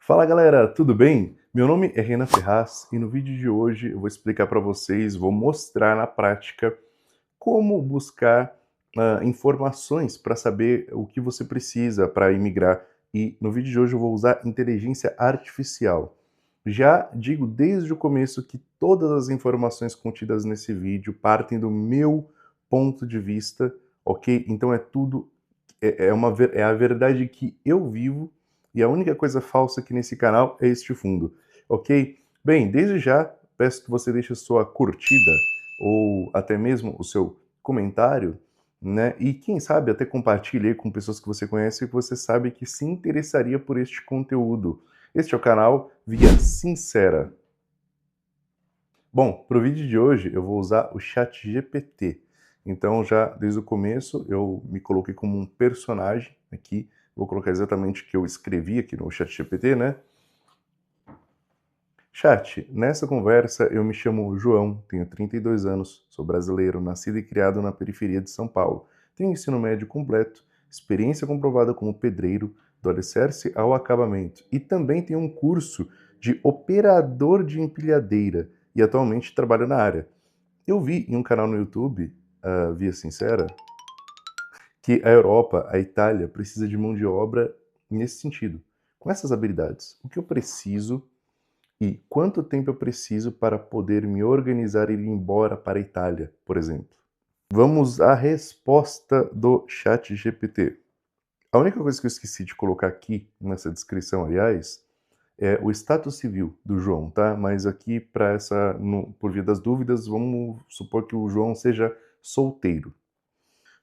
Fala galera, tudo bem? Meu nome é Renan Ferraz e no vídeo de hoje eu vou explicar para vocês, vou mostrar na prática como buscar informações para saber o que você precisa para imigrar. E no vídeo de hoje eu vou usar inteligência artificial. Já digo desde o começo que todas as informações contidas nesse vídeo partem do meu ponto de vista, ok? Então é tudo, é a verdade que eu vivo e a única coisa falsa aqui nesse canal é este fundo, ok? Bem, desde já peço que você deixe a sua curtida ou até mesmo o seu comentário, né? E quem sabe até compartilhe aí com pessoas que você conhece e que você sabe que se interessaria por este conteúdo. Este é o canal Via Sincera. Bom, para o vídeo de hoje eu vou usar o ChatGPT. Então já desde o começo eu me coloquei como um personagem aqui. Vou colocar exatamente o que eu escrevi aqui no ChatGPT, né? Chat, nessa conversa eu me chamo João, tenho 32 anos, sou brasileiro, nascido e criado na periferia de São Paulo. Tenho ensino médio completo, experiência comprovada como pedreiro, do alicerce ao acabamento, e também tenho um curso de operador de empilhadeira e atualmente trabalho na área. Eu vi em um canal no YouTube, Via Sincera, que a Europa, a Itália, precisa de mão de obra nesse sentido. Com essas habilidades, o que eu preciso e quanto tempo eu preciso para poder me organizar e ir embora para a Itália, por exemplo? Vamos à resposta do ChatGPT. A única coisa que eu esqueci de colocar aqui nessa descrição, aliás, é o status civil do João, tá? Mas aqui, para essa, por via das dúvidas, vamos supor que o João seja solteiro.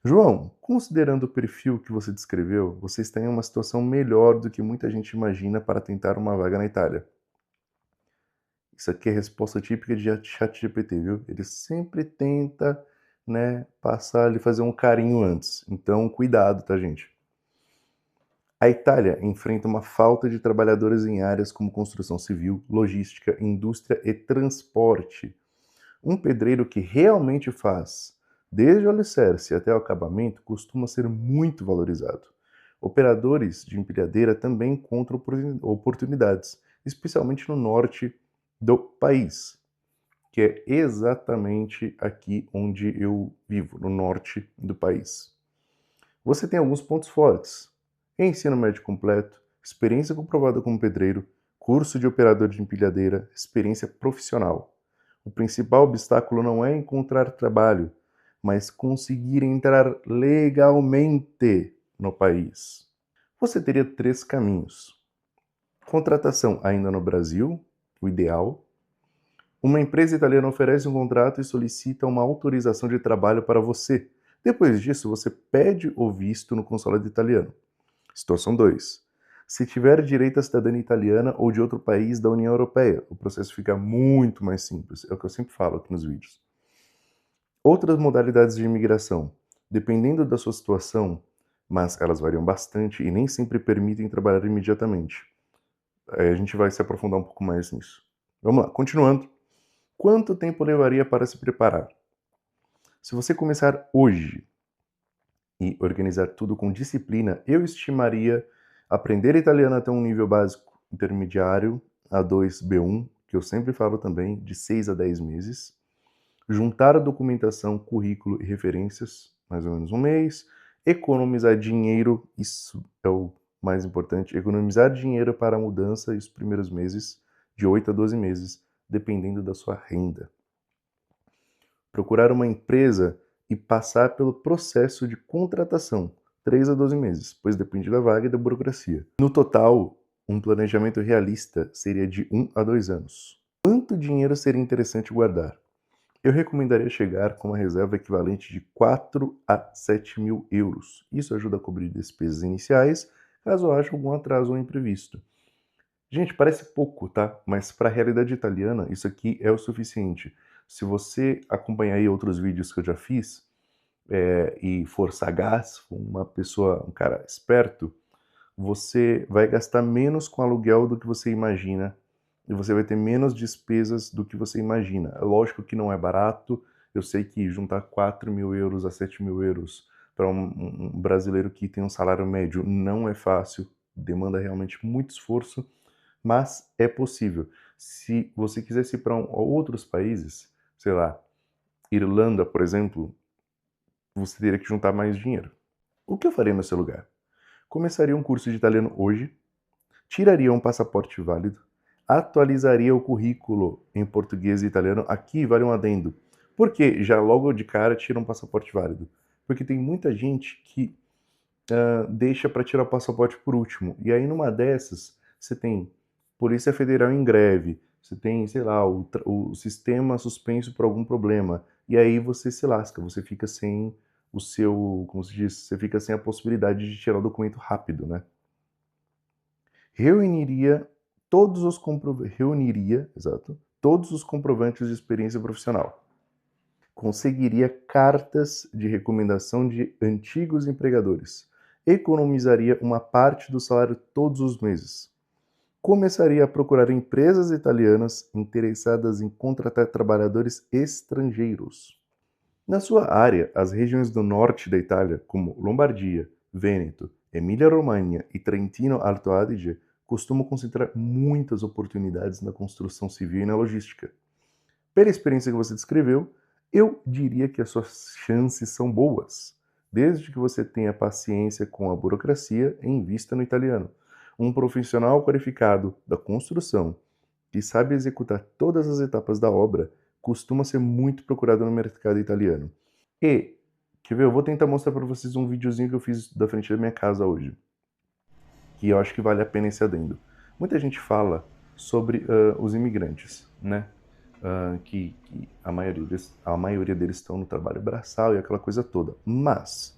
João, considerando o perfil que você descreveu, você está em uma situação melhor do que muita gente imagina para tentar uma vaga na Itália. Isso aqui é a resposta típica de ChatGPT, viu? Ele sempre tenta, né, passar ali, fazer um carinho antes. Então, cuidado, tá, gente? A Itália enfrenta uma falta de trabalhadores em áreas como construção civil, logística, indústria e transporte. Um pedreiro que realmente faz, desde o alicerce até o acabamento, costuma ser muito valorizado. Operadores de empilhadeira também encontram oportunidades, especialmente no norte do país, que é exatamente aqui onde eu vivo, no norte do país. Você tem alguns pontos fortes: ensino médio completo, experiência comprovada como pedreiro, curso de operador de empilhadeira, experiência profissional. O principal obstáculo não é encontrar trabalho, mas conseguir entrar legalmente no país. Você teria três caminhos: contratação ainda no Brasil, o ideal. Uma empresa italiana oferece um contrato e solicita uma autorização de trabalho para você. Depois disso, você pede o visto no consulado italiano. Situação 2. Se tiver direito à cidadania italiana ou de outro país da União Europeia, o processo fica muito mais simples. É o que eu sempre falo aqui nos vídeos. Outras modalidades de imigração. Dependendo da sua situação, mas elas variam bastante e nem sempre permitem trabalhar imediatamente. A gente vai se aprofundar um pouco mais nisso. Vamos lá, continuando. Quanto tempo levaria para se preparar? Se você começar hoje e organizar tudo com disciplina, eu estimaria aprender italiano até um nível básico intermediário, A2, B1, que eu sempre falo também, de 6 a 10 meses. Juntar a documentação, currículo e referências, mais ou menos um mês. Economizar dinheiro, isso é o mais importante, economizar dinheiro para a mudança e os primeiros meses, de 8 a 12 meses, dependendo da sua renda. Procurar uma empresa e passar pelo processo de contratação, 3 a 12 meses, pois depende da vaga e da burocracia. No total, um planejamento realista seria de 1 a 2 anos. Quanto dinheiro seria interessante guardar? Eu recomendaria chegar com uma reserva equivalente de 4 a 7 mil euros. Isso ajuda a cobrir despesas iniciais, caso haja algum atraso ou imprevisto. Gente, parece pouco, tá? Mas para a realidade italiana, isso aqui é o suficiente. Se você acompanhar aí outros vídeos que eu já fiz, e for sagaz, for uma pessoa, um cara esperto, você vai gastar menos com aluguel do que você imagina e você vai ter menos despesas do que você imagina. É lógico que não é barato, eu sei que juntar 4 mil euros a 7 mil euros para um brasileiro que tem um salário médio não é fácil, demanda realmente muito esforço, mas é possível. Se você quisesse ir para outros países, sei lá, Irlanda, por exemplo, você teria que juntar mais dinheiro. O que eu faria no seu lugar? Começaria um curso de italiano hoje, tiraria um passaporte válido, atualizaria o currículo em português e italiano. Aqui vale um adendo. Por que já logo de cara tira um passaporte válido? Porque tem muita gente que deixa para tirar o passaporte por último. E aí numa dessas, você tem Polícia Federal em greve, você tem, sei lá, o sistema suspenso por algum problema. E aí você se lasca, você fica sem o seu, como se diz, você fica sem a possibilidade de tirar o documento rápido, né? Reuniria exato, todos os comprovantes de experiência profissional. Conseguiria cartas de recomendação de antigos empregadores. Economizaria uma parte do salário todos os meses. Começaria a procurar empresas italianas interessadas em contratar trabalhadores estrangeiros. Na sua área, as regiões do norte da Itália, como Lombardia, Vêneto, Emília-Romanha e Trentino Alto Adige, costumam concentrar muitas oportunidades na construção civil e na logística. Pela experiência que você descreveu, eu diria que as suas chances são boas, desde que você tenha paciência com a burocracia e invista no italiano. Um profissional qualificado da construção que sabe executar todas as etapas da obra costuma ser muito procurado no mercado italiano. E, quer ver, eu vou tentar mostrar para vocês um videozinho que eu fiz da frente da minha casa hoje, que eu acho que vale a pena esse adendo. Muita gente fala sobre os imigrantes, né? Que a maioria deles estão no trabalho braçal e aquela coisa toda. Mas,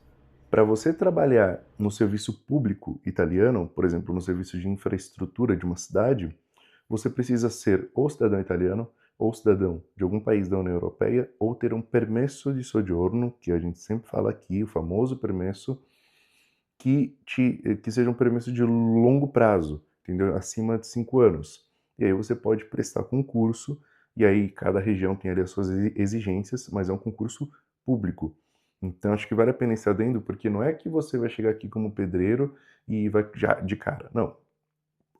para você trabalhar no serviço público italiano, por exemplo, no serviço de infraestrutura de uma cidade, você precisa ser ou cidadão italiano, ou cidadão de algum país da União Europeia, ou ter um permesso de soggiorno, que a gente sempre fala aqui, o famoso permesso, que seja um permesso de longo prazo, entendeu? Acima de 5 anos. E aí você pode prestar concurso, e aí cada região tem ali as suas exigências, mas é um concurso público. Então acho que vale a pena esse adendo, porque não é que você vai chegar aqui como pedreiro e vai já de cara. Não.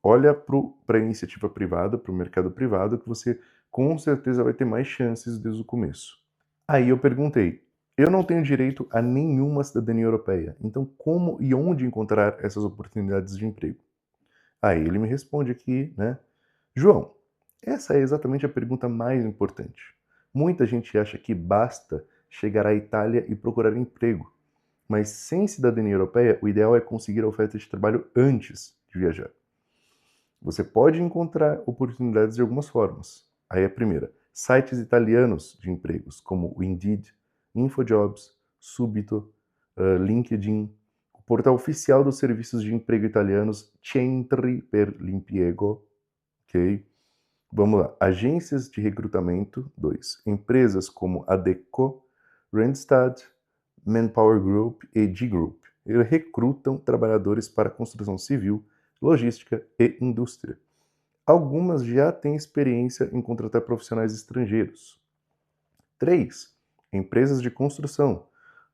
Olha para a iniciativa privada, para o mercado privado, que você com certeza vai ter mais chances desde o começo. Aí eu perguntei: eu não tenho direito a nenhuma cidadania europeia, então como e onde encontrar essas oportunidades de emprego? Aí ele me responde aqui, né? João, essa é exatamente a pergunta mais importante. Muita gente acha que basta chegar à Itália e procurar emprego, mas sem cidadania europeia, o ideal é conseguir a oferta de trabalho antes de viajar. Você pode encontrar oportunidades de algumas formas. Aí a primeira, sites italianos de empregos, como o Indeed, InfoJobs, Subito, LinkedIn, o portal oficial dos serviços de emprego italianos, Centri per l'Impiego, ok? Vamos lá, agências de recrutamento, 2. Empresas como Adecco, Randstad, Manpower Group e G-Group. Eles recrutam trabalhadores para construção civil, logística e indústria. Algumas já têm experiência em contratar profissionais estrangeiros. 3. Empresas de construção.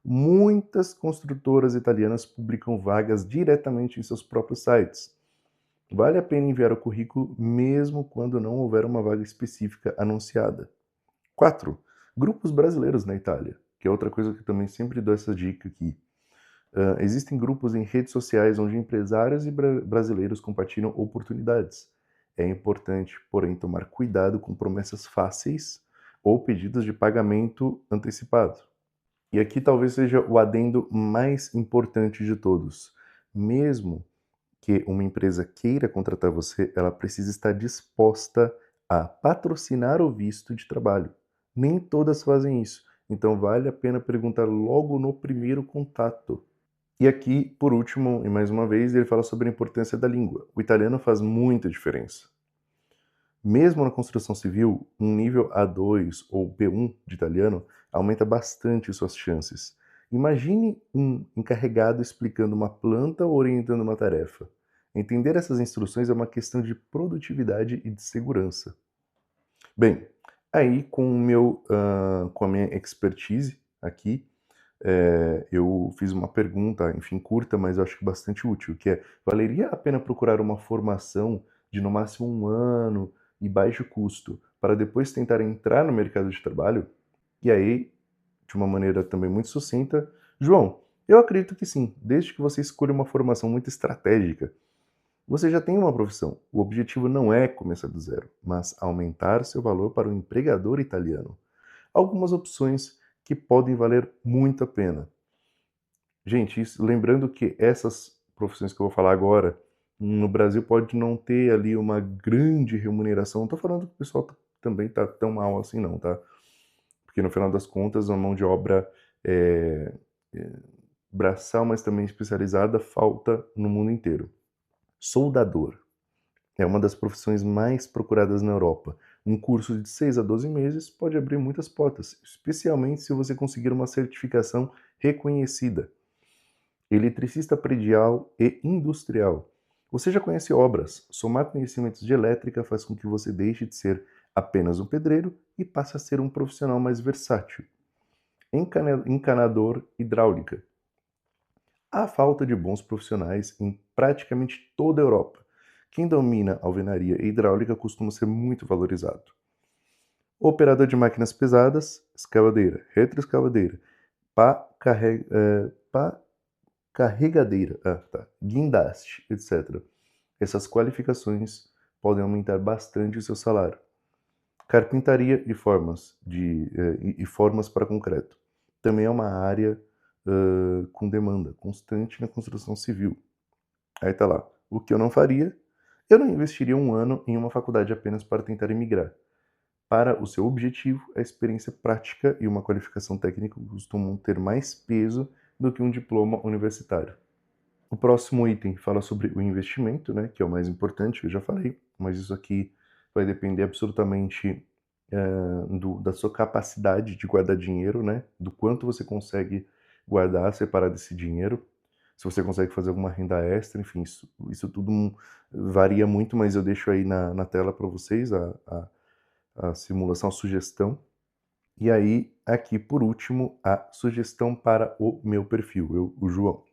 Muitas construtoras italianas publicam vagas diretamente em seus próprios sites. Vale a pena enviar o currículo mesmo quando não houver uma vaga específica anunciada. 4. Grupos brasileiros na Itália, que é outra coisa que eu também sempre dou essa dica aqui. Existem grupos em redes sociais onde empresários e brasileiros compartilham oportunidades. É importante, porém, tomar cuidado com promessas fáceis ou pedidos de pagamento antecipado. E aqui talvez seja o adendo mais importante de todos. Mesmo que uma empresa queira contratar você, ela precisa estar disposta a patrocinar o visto de trabalho. Nem todas fazem isso, então vale a pena perguntar logo no primeiro contato. E aqui, por último, e mais uma vez, ele fala sobre a importância da língua. O italiano faz muita diferença. Mesmo na construção civil, um nível A2 ou B1 de italiano aumenta bastante suas chances. Imagine um encarregado explicando uma planta ou orientando uma tarefa. Entender essas instruções é uma questão de produtividade e de segurança. Bem, aí com a minha expertise aqui, eu fiz uma pergunta, enfim, curta, mas eu acho que bastante útil, que é: valeria a pena procurar uma formação de no máximo 1 ano e baixo custo, para depois tentar entrar no mercado de trabalho? E aí, de uma maneira também muito sucinta, João, eu acredito que sim, desde que você escolha uma formação muito estratégica. Você já tem uma profissão. O objetivo não é começar do zero, mas aumentar seu valor para o empregador italiano. Algumas opções que podem valer muito a pena. Gente, lembrando que essas profissões que eu vou falar agora, no Brasil pode não ter ali uma grande remuneração. Não estou falando que o pessoal também está tão mal assim, não, tá? Porque no final das contas, a mão de obra é, é, braçal, mas também especializada, falta no mundo inteiro. Soldador é uma das profissões mais procuradas na Europa. Um curso de 6 a 12 meses pode abrir muitas portas, especialmente se você conseguir uma certificação reconhecida. Eletricista predial e industrial. Você já conhece obras. Somar conhecimentos de elétrica faz com que você deixe de ser apenas um pedreiro e passe a ser um profissional mais versátil. Encanador hidráulica. Há falta de bons profissionais em praticamente toda a Europa. Quem domina alvenaria e hidráulica costuma ser muito valorizado. Operador de máquinas pesadas, escavadeira, retroescavadeira, pá carregadeira, guindaste, etc. Essas qualificações podem aumentar bastante o seu salário. Carpintaria e formas para concreto. Também é uma área com demanda constante na construção civil. Aí tá lá. O que eu não faria? Eu não investiria 1 ano em uma faculdade apenas para tentar emigrar. Para o seu objetivo, a experiência prática e uma qualificação técnica costumam ter mais peso do que um diploma universitário. O próximo item fala sobre o investimento, né, que é o mais importante, eu já falei, mas isso aqui vai depender absolutamente da sua capacidade de guardar dinheiro, né, do quanto você consegue guardar, separar desse dinheiro, se você consegue fazer alguma renda extra, enfim, isso tudo varia muito, mas eu deixo aí na tela para vocês a simulação, a sugestão. E aí, aqui por último, a sugestão para o meu perfil, o João.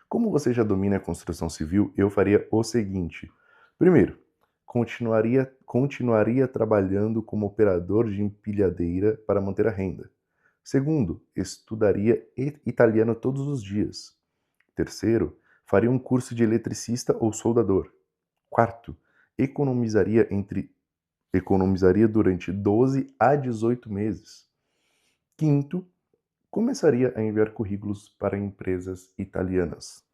Como você já domina a construção civil, eu faria o seguinte. Primeiro, continuaria trabalhando como operador de empilhadeira para manter a renda. Segundo, estudaria italiano todos os dias. Terceiro, faria um curso de eletricista ou soldador. Quarto, economizaria durante 12 a 18 meses. Quinto, começaria a enviar currículos para empresas italianas.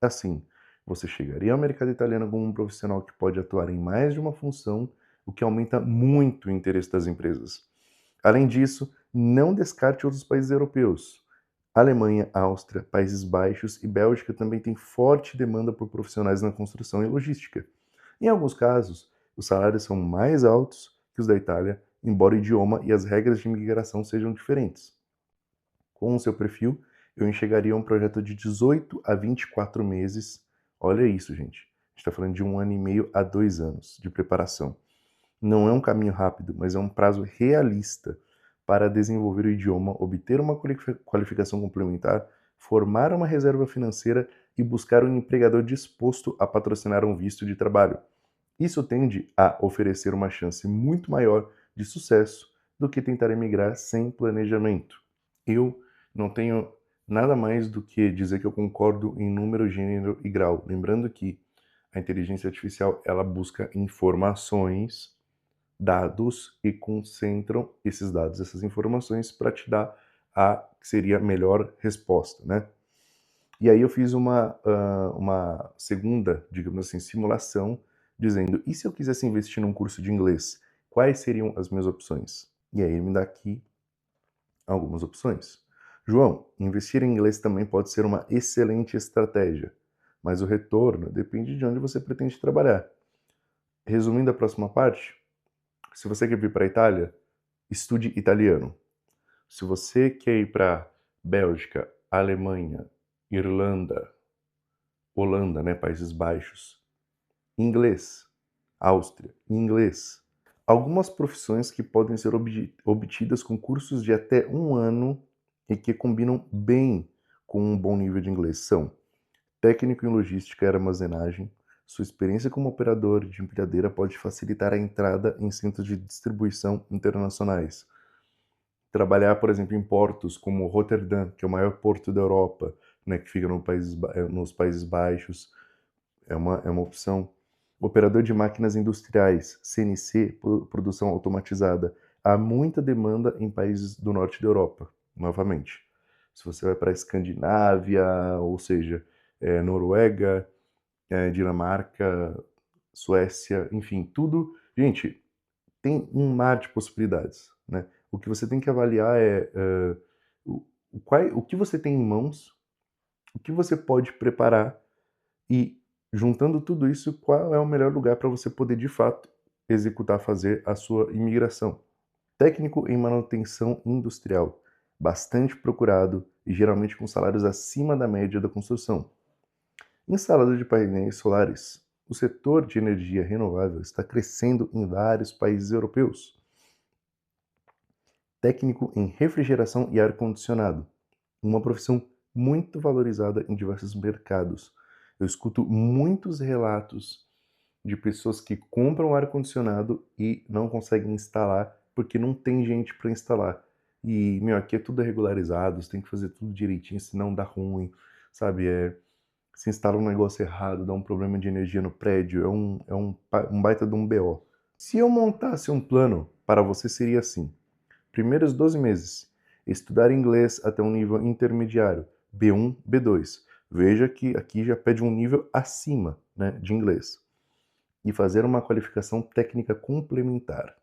Assim, você chegaria ao mercado italiano como um profissional que pode atuar em mais de uma função, o que aumenta muito o interesse das empresas. Além disso, não descarte outros países europeus. Alemanha, Áustria, Países Baixos e Bélgica também têm forte demanda por profissionais na construção e logística. Em alguns casos, os salários são mais altos que os da Itália, embora o idioma e as regras de imigração sejam diferentes. Com o seu perfil, eu enxergaria um projeto de 18 a 24 meses. Olha isso, gente. A gente está falando de 1 ano e meio a 2 anos de preparação. Não é um caminho rápido, mas é um prazo realista para desenvolver o idioma, obter uma qualificação complementar, formar uma reserva financeira e buscar um empregador disposto a patrocinar um visto de trabalho. Isso tende a oferecer uma chance muito maior de sucesso do que tentar emigrar sem planejamento. Eu não tenho nada mais do que dizer que eu concordo em número, gênero e grau. Lembrando que a inteligência artificial ela busca informações, dados e concentram esses dados, essas informações para te dar a que seria a melhor resposta, né? E aí eu fiz uma segunda, digamos assim, simulação, dizendo, e se eu quisesse investir num curso de inglês, quais seriam as minhas opções? E aí ele me dá aqui algumas opções. João, investir em inglês também pode ser uma excelente estratégia, mas o retorno depende de onde você pretende trabalhar. Resumindo a próxima parte, se você quer vir para a Itália, estude italiano. Se você quer ir para Bélgica, Alemanha, Irlanda, Holanda, né, Países Baixos, inglês. Áustria, inglês. Algumas profissões que podem ser obtidas com cursos de até 1 ano e que combinam bem com um bom nível de inglês são técnico em logística e armazenagem, Sua experiência como operador de empilhadeira pode facilitar a entrada em centros de distribuição internacionais. Trabalhar, por exemplo, em portos como Roterdã, que é o maior porto da Europa, né, que fica nos Países Baixos, é uma opção. Operador de máquinas industriais, CNC, produção automatizada. Há muita demanda em países do norte da Europa, novamente. Se você vai para a Escandinávia, ou seja, Noruega, Dinamarca, Suécia, enfim, tudo. Gente, tem um mar de possibilidades, né? O que você tem que avaliar é o que você tem em mãos, o que você pode preparar e, juntando tudo isso, qual é o melhor lugar para você poder, de fato, executar, fazer a sua imigração. Técnico em manutenção industrial, bastante procurado e geralmente com salários acima da média da construção. Instalador de painéis solares. O setor de energia renovável está crescendo em vários países europeus. Técnico em refrigeração e ar-condicionado, uma profissão muito valorizada em diversos mercados. Eu escuto muitos relatos de pessoas que compram ar-condicionado e não conseguem instalar porque não tem gente para instalar. E, meu, aqui é tudo regularizado, você tem que fazer tudo direitinho, senão dá ruim, sabe? Se instala um negócio errado, dá um problema de energia no prédio, um baita de um BO. Se eu montasse um plano para você, seria assim: primeiros 12 meses, estudar inglês até um nível intermediário, B1, B2. Veja que aqui já pede um nível acima, né, de inglês. E fazer uma qualificação técnica complementar.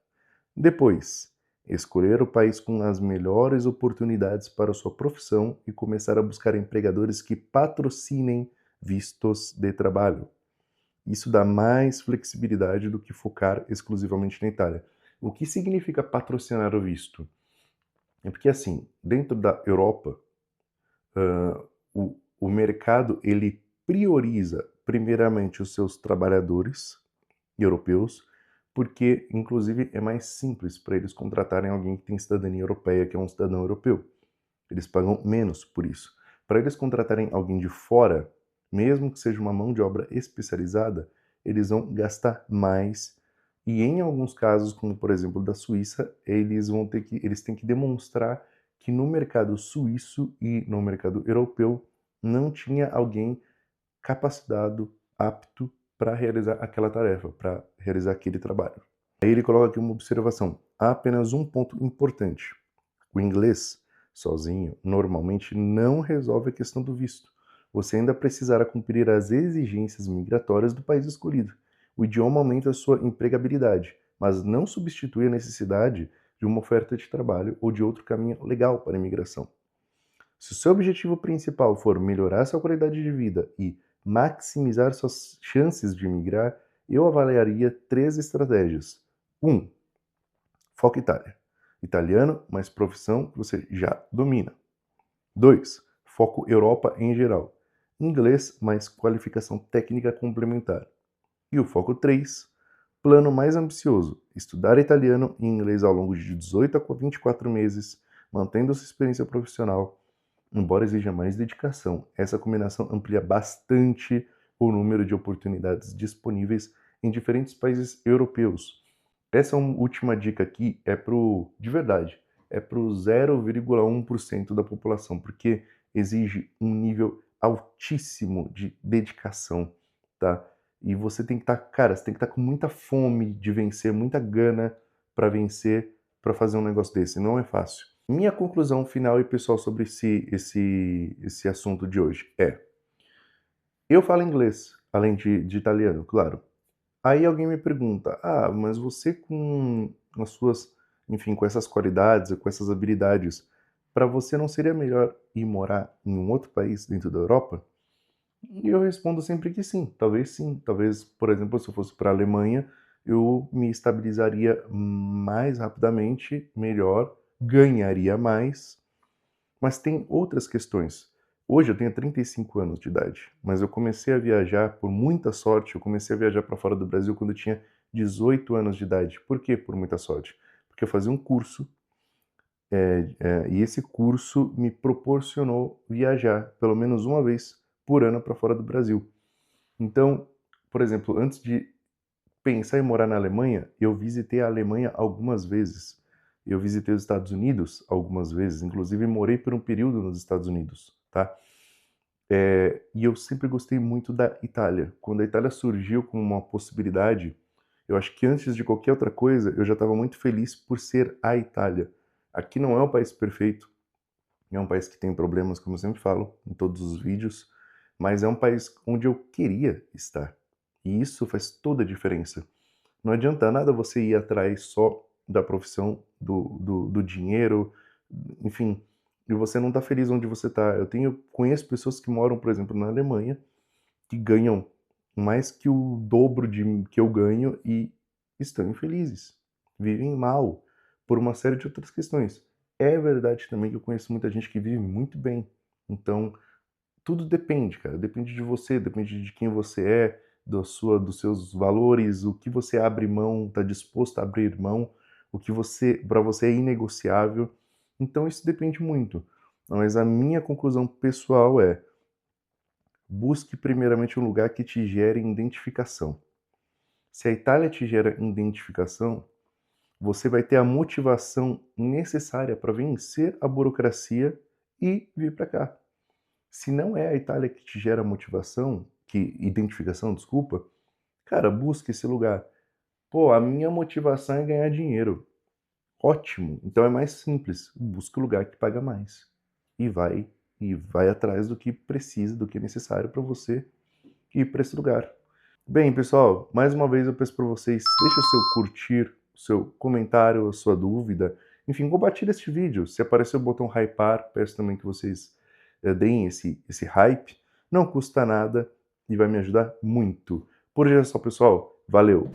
Depois, escolher o país com as melhores oportunidades para sua profissão e começar a buscar empregadores que patrocinem vistos de trabalho. Isso dá mais flexibilidade do que focar exclusivamente na Itália. O que significa patrocinar o visto? É porque, assim, dentro da Europa, o mercado ele prioriza primeiramente os seus trabalhadores europeus, porque, inclusive, é mais simples para eles contratarem alguém que tem cidadania europeia, que é um cidadão europeu. Eles pagam menos por isso. Para eles contratarem alguém de fora, mesmo que seja uma mão de obra especializada, eles vão gastar mais. E em alguns casos, como por exemplo da Suíça, eles têm que demonstrar que no mercado suíço e no mercado europeu não tinha alguém capacitado, apto para realizar aquela tarefa, para realizar aquele trabalho. Aí ele coloca aqui uma observação. Há apenas um ponto importante. O inglês, sozinho, normalmente não resolve a questão do visto. Você ainda precisará cumprir as exigências migratórias do país escolhido. O idioma aumenta a sua empregabilidade, mas não substitui a necessidade de uma oferta de trabalho ou de outro caminho legal para a imigração. Se o seu objetivo principal for melhorar sua qualidade de vida e maximizar suas chances de migrar, eu avaliaria 3 estratégias. 1. Foco Itália. Italiano, mais profissão que você já domina. 2. Foco Europa em geral. Inglês, mais qualificação técnica complementar. E o foco 3. Plano mais ambicioso. Estudar italiano e inglês ao longo de 18 a 24 meses, mantendo sua experiência profissional. Embora exija mais dedicação, essa combinação amplia bastante o número de oportunidades disponíveis em diferentes países europeus. Essa última dica aqui de verdade, é para o 0,1% da população, porque exige um nível altíssimo de dedicação, tá? E você tem que estar, cara, você tem que estar com muita fome de vencer, muita gana para vencer, para fazer um negócio desse. Não é fácil. Minha conclusão final e pessoal sobre esse assunto de hoje é: eu falo inglês, além de italiano, claro. Aí alguém me pergunta: ah, mas você com as suas, enfim, com essas qualidades, com essas habilidades, para você não seria melhor ir morar em um outro país dentro da Europa? E eu respondo sempre que sim, talvez sim. Talvez, por exemplo, se eu fosse para a Alemanha, eu me estabilizaria mais rapidamente, melhor, ganharia mais, mas tem outras questões. Hoje eu tenho 35 anos de idade, mas eu comecei a viajar, por muita sorte, eu comecei a viajar para fora do Brasil quando eu tinha 18 anos de idade. Por quê por muita sorte? Porque eu fazia um curso, e esse curso me proporcionou viajar pelo menos uma vez por ano para fora do Brasil. Então, Por exemplo, antes de pensar em morar na Alemanha, eu visitei a Alemanha algumas vezes. Eu visitei os Estados Unidos algumas vezes, inclusive morei por um período nos Estados Unidos, tá? E eu sempre gostei muito da Itália. Quando a Itália surgiu como uma possibilidade, eu acho que antes de qualquer outra coisa, eu já estava muito feliz por ser a Itália. Aqui não é um país perfeito, é um país que tem problemas, como eu sempre falo em todos os vídeos, mas é um país onde eu queria estar. E isso faz toda a diferença. Não adianta nada você ir atrás só da profissão, do dinheiro, enfim, e você não tá feliz onde você tá. Conheço pessoas que moram, por exemplo, na Alemanha, que ganham mais que o dobro que eu ganho e estão infelizes, vivem mal, por uma série de outras questões. É verdade também que eu conheço muita gente que vive muito bem. Então, tudo depende, cara. Depende de você, depende de quem você é, dos seus valores, o que você abre mão, está disposto a abrir mão, o que para você é inegociável. Então isso depende muito. Mas a minha conclusão pessoal é: busque primeiramente um lugar que te gere identificação. Se a Itália te gera identificação, você vai ter a motivação necessária para vencer a burocracia e vir para cá. Se não é a Itália que te gera motivação, identificação, desculpa, cara, busca esse lugar. Pô, a minha motivação é ganhar dinheiro. Ótimo. Então é mais simples. Busca o lugar que paga mais. E vai atrás do que precisa, do que é necessário para você ir para esse lugar. Bem, pessoal, mais uma vez eu peço para vocês, deixa o seu curtir, o seu comentário, a sua dúvida. Enfim, compartilhe este vídeo. Se aparecer o botão hypar, peço também que vocês deem esse hype. Não custa nada e vai me ajudar muito. Por hoje é só, pessoal. Valeu!